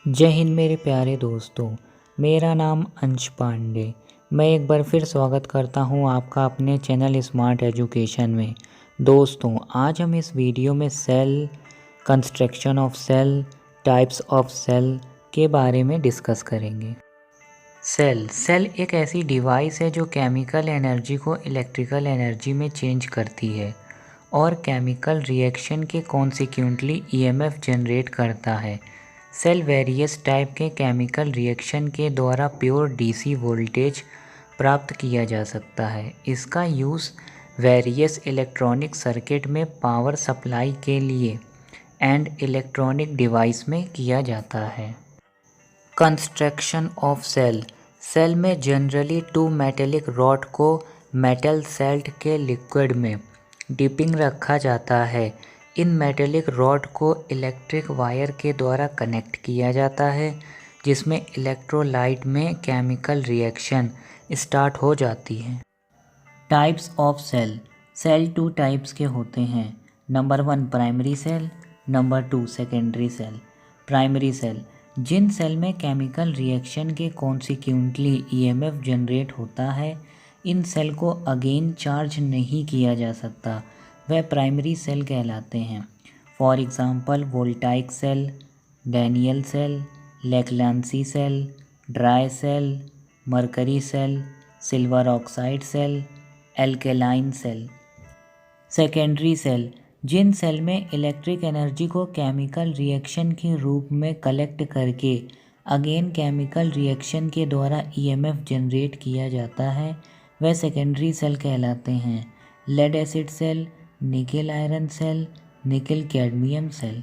जय हिंद मेरे प्यारे दोस्तों। मेरा नाम अंश पांडे। मैं एक बार फिर स्वागत करता हूं आपका अपने चैनल स्मार्ट एजुकेशन में। दोस्तों, आज हम इस वीडियो में cell, construction of cell, types of cell के बारे में डिस्कस करेंगे। सेल एक ऐसी डिवाइस है जो केमिकल एनर्जी को इलेक्ट्रिकल एनर्जी में चेंज करती है और केमिकल रिएक्शन के कॉन्सिक्वेंटली ईएमएफ जनरेट करता है। सेल वेरियस टाइप के केमिकल रिएक्शन के द्वारा प्योर डीसी वोल्टेज प्राप्त किया जा सकता है। इसका यूज़ वेरियस इलेक्ट्रॉनिक सर्किट में पावर सप्लाई के लिए एंड इलेक्ट्रॉनिक डिवाइस में किया जाता है। कंस्ट्रक्शन ऑफ सेल में जनरली 2 मेटेलिक रॉड को मेटल सेल्ट के लिक्विड में डिपिंग रखा जाता है। इन मेटेलिक रॉड को इलेक्ट्रिक वायर के द्वारा कनेक्ट किया जाता है, जिसमें इलेक्ट्रोलाइट में केमिकल रिएक्शन स्टार्ट हो जाती है। टाइप्स ऑफ सेल 2 टाइप्स के होते हैं। Number 1 primary cell, number 2 secondary cell. Primary cell जिन सेल में केमिकल रिएक्शन के कॉन्सिक्वेंटली ईएमएफ जनरेट होता है, इन सेल को अगेन चार्ज नहीं किया जा सकता, वह प्राइमरी सेल कहलाते हैं। For example voltaic cell, Daniell cell, Leclanche cell, dry cell, mercury cell, silver oxide cell, alkaline cell. Secondary cell जिन सेल में इलेक्ट्रिक एनर्जी को केमिकल रिएक्शन के रूप में कलेक्ट करके अगेन केमिकल रिएक्शन के द्वारा ईएमएफ जनरेट किया जाता है, वह सेकेंडरी सेल कहलाते हैं। Lead acid cell, nickel iron cell, nickel cadmium cell.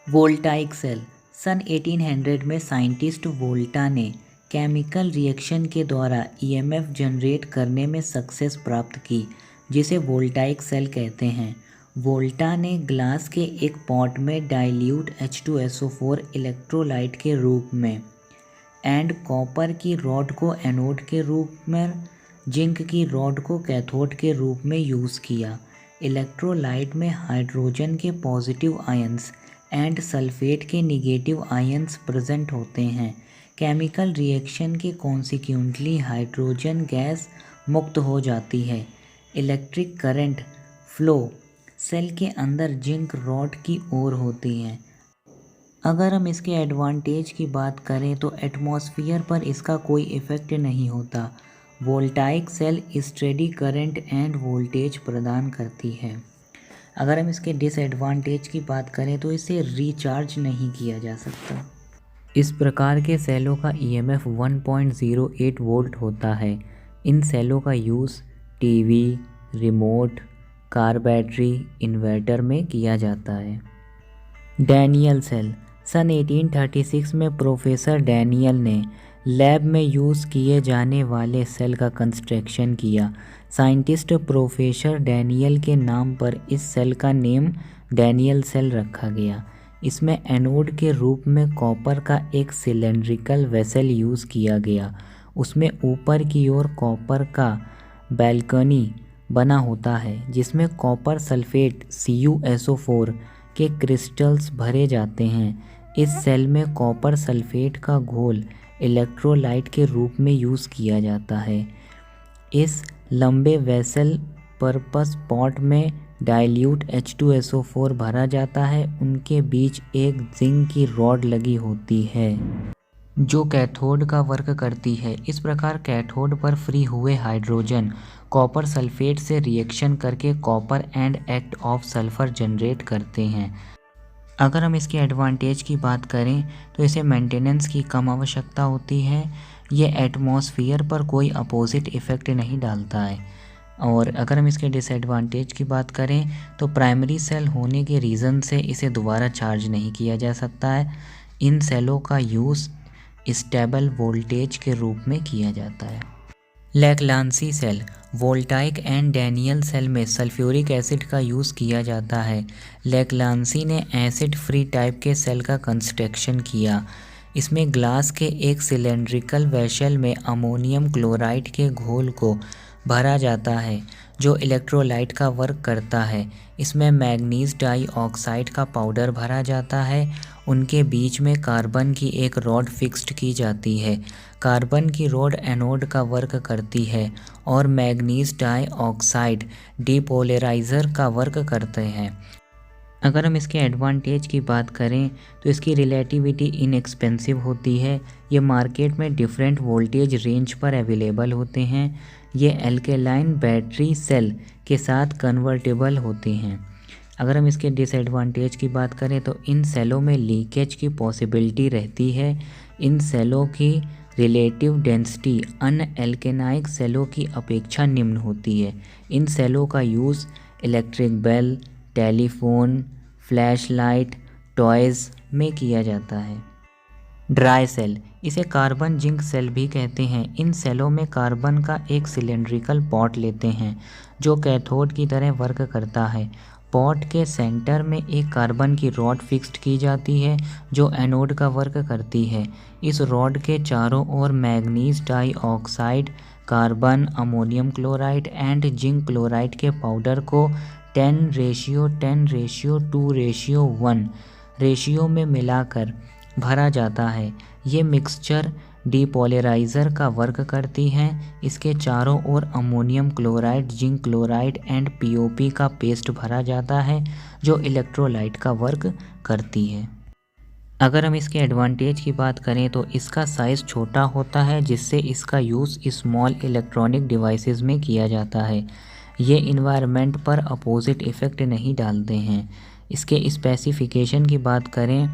Voltaic cell सन 1800 में साइंटिस्ट वोल्टा ने केमिकल रिएक्शन के द्वारा ईएमएफ जनरेट करने में सक्सेस प्राप्त की, जिसे वोल्टाइक सेल कहते हैं। वोल्टा ने ग्लास के एक पॉट में डाइल्यूट H2SO4 इलेक्ट्रोलाइट के रूप में एंड कॉपर की रॉड को एनोड के रूप में, जिंक की रॉड को कैथोड के रूप में यूज़ किया। इलेक्ट्रोलाइट में हाइड्रोजन के पॉजिटिव आयंस एंड सल्फेट के नेगेटिव आयंस प्रेजेंट होते हैं। केमिकल रिएक्शन के कॉन्सिक्वेंटली हाइड्रोजन गैस मुक्त हो जाती है। इलेक्ट्रिक करंट फ्लो सेल के अंदर जिंक रॉड की ओर होती है। अगर हम इसके एडवांटेज की बात करें तो एटमॉस्फेयर पर इसका कोई इफ़ेक्ट नहीं होता। Voltaic cell steady current and voltage प्रदान करती है। अगर हम इसके डिसएडवांटेज की बात करें तो इसे रिचार्ज नहीं किया जा सकता। इस प्रकार के सेलों का ईएमएफ 1.08 वोल्ट होता है। इन सेलों का use TV, remote, car battery, inverter में किया जाता है। डैनियल सेल सन 1836 में प्रोफेसर डैनियल ने लैब में यूज़ किए जाने वाले सेल का कंस्ट्रक्शन किया। साइंटिस्ट प्रोफेसर डैनियल के नाम पर इस सेल का नेम डैनियल सेल रखा गया। इसमें एनोड के रूप में कॉपर का एक सिलेंड्रिकल वेसल यूज़ किया गया। उसमें ऊपर की ओर कॉपर का बैल्कनी बना होता है, जिसमें कॉपर सल्फेट CuSO4 के क्रिस्टल्स भरे जाते हैं। इस सेल में कॉपर सल्फेट का घोल इलेक्ट्रोलाइट के रूप में यूज़ किया जाता है। इस लंबे वेसल पर्पस पॉट में डाइल्यूट H2SO4 भरा जाता है। उनके बीच एक जिंक की रॉड लगी होती है जो कैथोड का वर्क करती है। इस प्रकार कैथोड पर फ्री हुए हाइड्रोजन कॉपर सल्फेट से रिएक्शन करके copper and act of sulphur generate करते हैं। अगर हम इसके एडवांटेज की बात करें तो इसे मेंटेनेंस की कम आवश्यकता होती है। ये एटमॉस्फेयर पर कोई अपोजिट इफ़ेक्ट नहीं डालता है। और अगर हम इसके डिसएडवांटेज की बात करें तो प्राइमरी सेल होने के रीज़न से इसे दोबारा चार्ज नहीं किया जा सकता है। इन सेलों का यूज़ स्टेबल वोल्टेज के रूप में किया जाता है। Leclanche cell voltaic and Daniell cell में सल्फ्यूरिक एसिड का यूज़ किया जाता है। लेक्लांसी ने एसिड फ्री टाइप के सेल का कंस्ट्रक्शन किया। इसमें ग्लास के एक सिलेंड्रिकल वेसल में अमोनियम क्लोराइड के घोल को भरा जाता है जो इलेक्ट्रोलाइट का वर्क करता है। इसमें मैग्नीज डाइऑक्साइड का पाउडर भरा जाता है। उनके बीच में कार्बन की एक रॉड फिक्स्ड की जाती है। कार्बन की रॉड एनोड का वर्क करती है और मैग्नीज डाइऑक्साइड डिपोलराइज़र का वर्क करते हैं। अगर हम इसके एडवांटेज की बात करें तो इसकी रिलेटिविटी इनएक्सपेंसिव होती है। ये मार्केट में डिफरेंट वोल्टेज रेंज पर अवेलेबल होते हैं। ये एल्केलाइन बैटरी सेल के साथ कन्वर्टेबल होते हैं। अगर हम इसके डिसएडवांटेज की बात करें तो इन सेलों में लीकेज की पॉसिबिलिटी रहती है। इन सेलों की रिलेटिव डेंसिटी अनएल्केनाइक सेलों की अपेक्षा निम्न होती है। इन सेलों का use electric bell, telephone, flashlight, toys में किया जाता है। ड्राई सेल, इसे कार्बन जिंक सेल भी कहते हैं। इन सेलों में कार्बन का एक सिलेंड्रिकल पॉट लेते हैं जो कैथोड की तरह वर्क करता है। पॉट के सेंटर में एक कार्बन की रॉड फिक्स्ड की जाती है जो एनोड का वर्क करती है। इस रॉड के चारों ओर manganese dioxide, carbon, ammonium chloride and zinc chloride के पाउडर को 10:10:2:1 रेशियो में मिलाकर भरा जाता है। ये मिक्सचर डिपोलराइज़र का वर्क करती हैं। इसके चारों ओर ammonium chloride, zinc chloride and POP का पेस्ट भरा जाता है जो इलेक्ट्रोलाइट का वर्क करती है। अगर हम इसके एडवांटेज की बात करें तो इसका साइज़ छोटा होता है जिससे इसका यूज़ स्मॉल इलेक्ट्रॉनिक डिवाइसेस में किया जाता है। ये इन्वायरमेंट पर अपोजिट इफ़ेक्ट नहीं डालते हैं। इसके स्पेसिफिकेशन की बात करें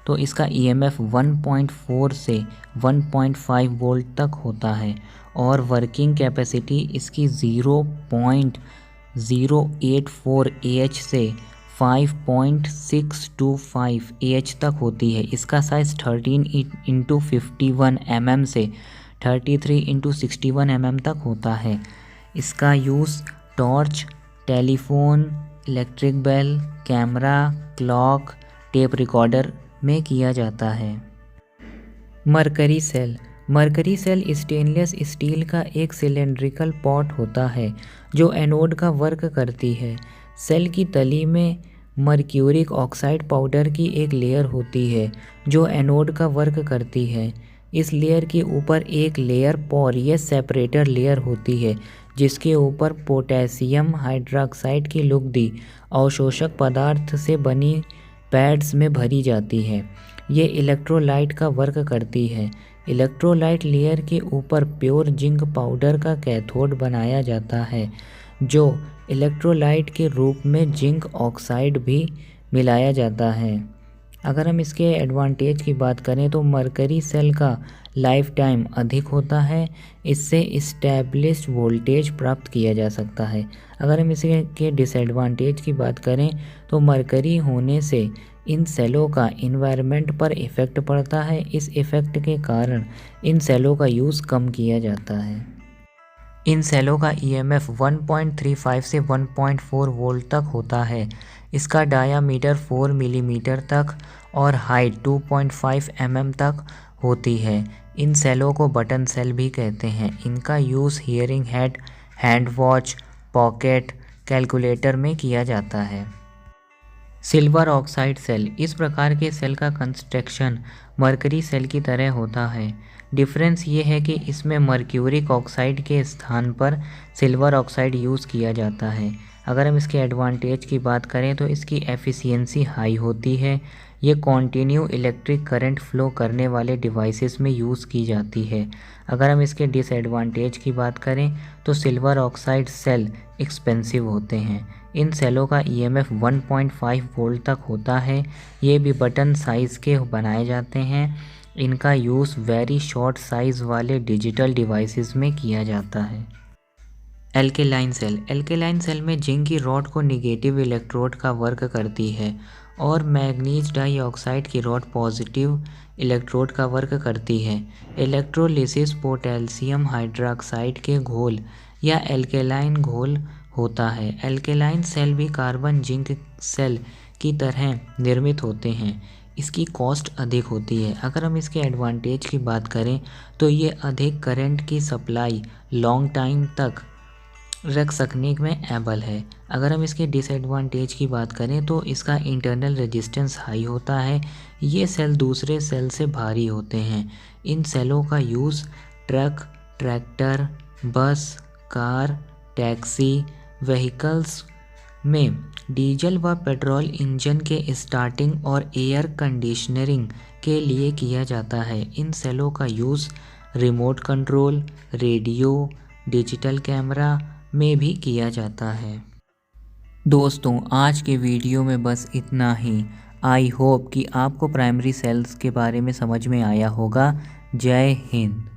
तो इसका ईएमएफ 1.4 से 1.5 वोल्ट तक होता है और वर्किंग कैपेसिटी इसकी 0.084 AH से 5.625 AH तक होती है। इसका साइज़ 13x51 mm से 33x61 mm तक होता है। इसका use torch, telephone, electric bell, camera, clock, tape recorder में किया जाता है। Mercury cell, mercury cell stainless steel का एक सिलेंड्रिकल पॉट होता है जो एनोड का वर्क करती है। सेल की तली में मर्क्यूरिक ऑक्साइड पाउडर की एक लेयर होती है जो एनोड का वर्क करती है। इस लेयर के ऊपर एक लेयर पोर या सेपरेटर लेयर होती है जिसके ऊपर पोटेशियम हाइड्रोक्साइड की लुगदी अवशोषक पदार्थ से बनी पैड्स में भरी जाती है। ये इलेक्ट्रोलाइट का वर्क करती है। इलेक्ट्रोलाइट लेयर के ऊपर प्योर जिंक पाउडर का कैथोड बनाया जाता है जो इलेक्ट्रोलाइट के रूप में जिंक ऑक्साइड भी मिलाया जाता है। अगर हम इसके एडवांटेज की बात करें तो मरकरी सेल का लाइफ टाइम अधिक होता है। इससे इस्टेब्लिश्ड वोल्टेज प्राप्त किया जा सकता है। अगर हम इसके डिसएडवांटेज की बात करें तो मरकरी होने से इन सेलों का इन्वायरमेंट पर इफ़ेक्ट पड़ता है। इस इफ़ेक्ट के कारण इन सेलों का यूज़ कम किया जाता है। इन सेलों का ईएमएफ 1.35 से 1.4 वोल्ट तक होता है। इसका डायामीटर 4 मिलीमीटर तक और हाइट 2.5 mm तक होती है। इन सेलों को बटन सेल भी कहते हैं। इनका use hearing head, hand watch, pocket, calculator में किया जाता है। सिल्वर ऑक्साइड सेल, इस प्रकार के सेल का कंस्ट्रक्शन मरकरी सेल की तरह होता है। डिफरेंस ये है कि इसमें मर्क्यूरिक ऑक्साइड के स्थान पर सिल्वर ऑक्साइड यूज़ किया जाता है। अगर हम इसके एडवांटेज की बात करें तो इसकी एफिशिएंसी हाई होती है। ये कॉन्टिन्यू इलेक्ट्रिक करंट फ्लो करने वाले डिवाइसेस में यूज़ की जाती है। अगर हम इसके डिसएडवांटेज की बात करें तो सिल्वर ऑक्साइड सेल एक्सपेंसिव होते हैं। इन सेलों का ईएमएफ 1.5 वोल्ट तक होता है। ये भी बटन साइज़ के बनाए जाते हैं। इनका यूज़ वेरी शॉर्ट साइज़ वाले डिजिटल डिवाइसेस में किया जाता है। एल्केलाइन सेल, एल्केलाइन सेल में जिंक की रॉड को निगेटिव इलेक्ट्रोड का वर्क करती है और मैग्नीज डाइऑक्साइड की रॉड पॉजिटिव इलेक्ट्रोड का वर्क करती है। इलेक्ट्रोलिसिस पोटेशियम हाइड्रोक्साइड के घोल या एल्केलाइन घोल होता है। एल्केलाइन सेल भी कार्बन जिंक सेल की तरह निर्मित होते हैं। इसकी कॉस्ट अधिक होती है। अगर हम इसके एडवांटेज की बात करें तो ये अधिक करंट की सप्लाई लॉन्ग टाइम तक रख सकने में एबल है। अगर हम इसके डिसएडवांटेज की बात करें तो इसका इंटरनल रेजिस्टेंस हाई होता है। ये सेल दूसरे सेल से भारी होते हैं। इन सेलों का यूज़ ट्रक, ट्रैक्टर, बस, कार, टैक्सी व्हीकल्स में डीजल व पेट्रोल इंजन के स्टार्टिंग और एयर कंडीशनरिंग के लिए किया जाता है। इन सेलों का use remote control, radio, digital camera में भी किया जाता है। दोस्तों, आज के वीडियो में बस इतना ही। आई होप कि आपको प्राइमरी सेल्स के बारे में समझ में आया होगा। जय हिंद।